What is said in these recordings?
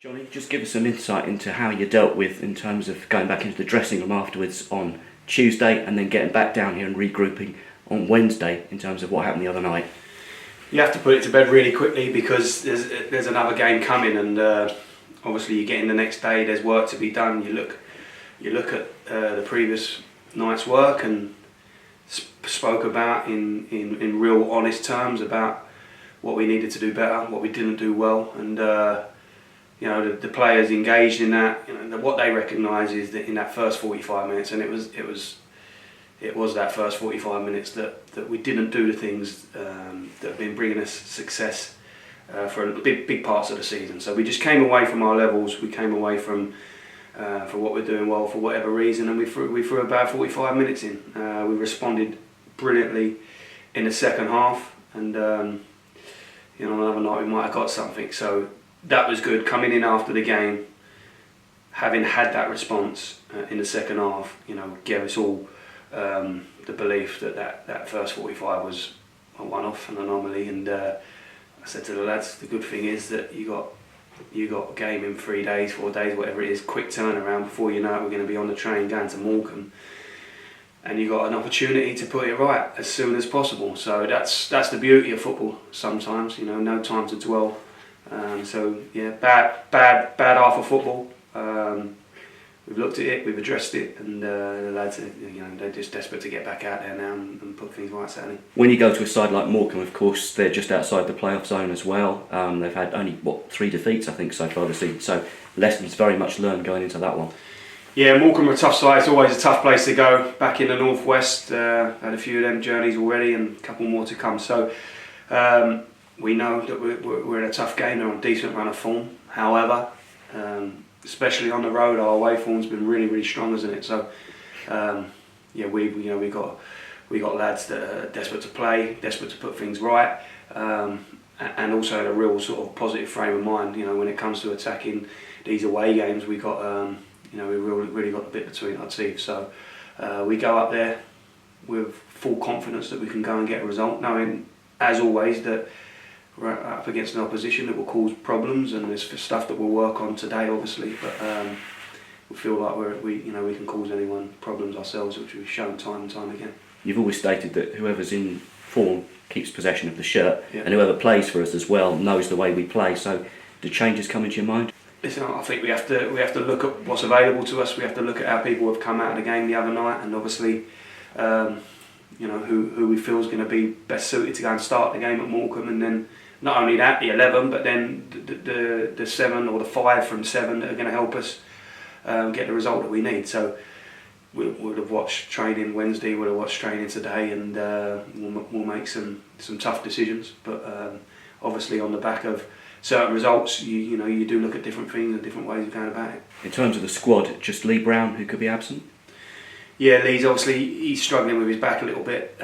Johnny, just give us some insight into how you dealt with in terms of going back into the dressing room afterwards on Tuesday and then getting back down here and regrouping on Wednesday in terms of what happened the other night. You have to put it to bed really quickly because there's another game coming, and obviously you get in the next day, there's work to be done. You look at the previous night's work and spoke about in real honest terms about what we needed to do better, what we didn't do well, and you know, the players engaged in that. You know, what they recognise is that in that first 45 minutes, and it was that first 45 minutes that we didn't do the things that have been bringing us success for big parts of the season. So we just came away from our levels. We came away from what we're doing well for whatever reason, and we threw about 45 minutes in. We responded brilliantly in the second half, and you know, another night we might have got something. So that was good. Coming in after the game, having had that response in the second half, you know, gave us all the belief that first 45 was a one-off, an anomaly. And I said to the lads, the good thing is that you got a game in 3 days, 4 days, whatever it is, quick turnaround. Before you know it, we're going to be on the train going to Morecambe, and you got an opportunity to put it right as soon as possible. So that's the beauty of football. Sometimes, you know, no time to dwell. So yeah, bad half of football. We've looked at it, we've addressed it, and the lads, you know, they're just desperate to get back out there now and put things right, Saturday. When you go to a side like Morecambe, of course, they're just outside the playoff zone as well. They've had only 3 defeats, I think, so far this season. So lessons very much learned going into that one. Yeah, Morecambe are a tough side. It's always a tough place to go. Back in the northwest, had a few of them journeys already, and a couple more to come. So we know that we're in a tough game. They're on a decent run of form. However, especially on the road, our away form's been really strong, isn't it? So yeah, we got lads that are desperate to play, desperate to put things right, and also in a real sort of positive frame of mind. You know, when it comes to attacking these away games, we got you know, we really got the bit between our teeth. So we go up there with full confidence that we can go and get a result, knowing, as always, that we're up against an opposition that will cause problems, and there's stuff that we'll work on today, obviously. But we feel like we can cause anyone problems ourselves, which we've shown time and time again. You've always stated that whoever's in form keeps possession of the shirt, yeah, and whoever plays for us as well knows the way we play. So, do changes come into your mind? Listen, I think we have to look at what's available to us. We have to look at how people have come out of the game the other night, and obviously, you know, who we feel is going to be best suited to go and start the game at Morecambe, and then not only that, the 11, but then the 7 or the 5 from 7 that are going to help us get the result that we need. So we'll have watched training Wednesday, we'll have watched training today, and we'll make some tough decisions. But obviously on the back of certain results, you know, you do look at different things and different ways of going about it. In terms of the squad, just Lee Brown who could be absent? Yeah, Lee's obviously, he's struggling with his back a little bit.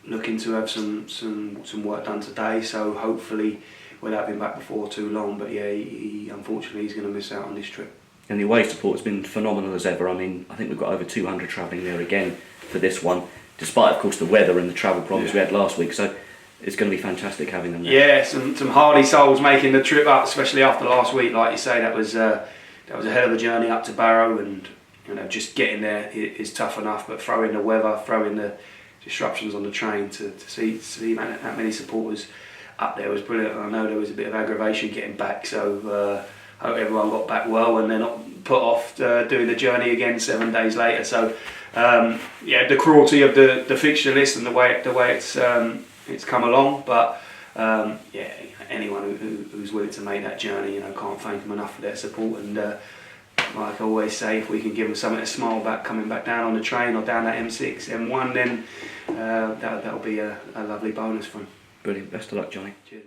Looking to have some work done today, so hopefully without being back before too long. But yeah, he unfortunately he's going to miss out on this trip. And the away support has been phenomenal as ever. I mean, I think we've got over 200 travelling there again for this one, despite of course the weather and the travel problems we had last week. So it's going to be fantastic having them there. Yeah, some hardy souls making the trip up, especially after last week. Like you say, that was a hell of a journey up to Barrow, and you know, just getting there is tough enough. But throw in the weather, throw in the disruptions on the train, to see that many supporters up there was brilliant. And I know there was a bit of aggravation getting back, so hope everyone got back well and they're not put off doing the journey again 7 days later. So yeah, the cruelty of the fixture list and the way it's come along, but yeah, anyone who's willing to make that journey, you know, can't thank them enough for their support. And like I always say, if we can give them something to smile back coming back down on the train or down that M6, M1, then that'll be a lovely bonus for them. Brilliant. Best of luck, Johnny. Cheers.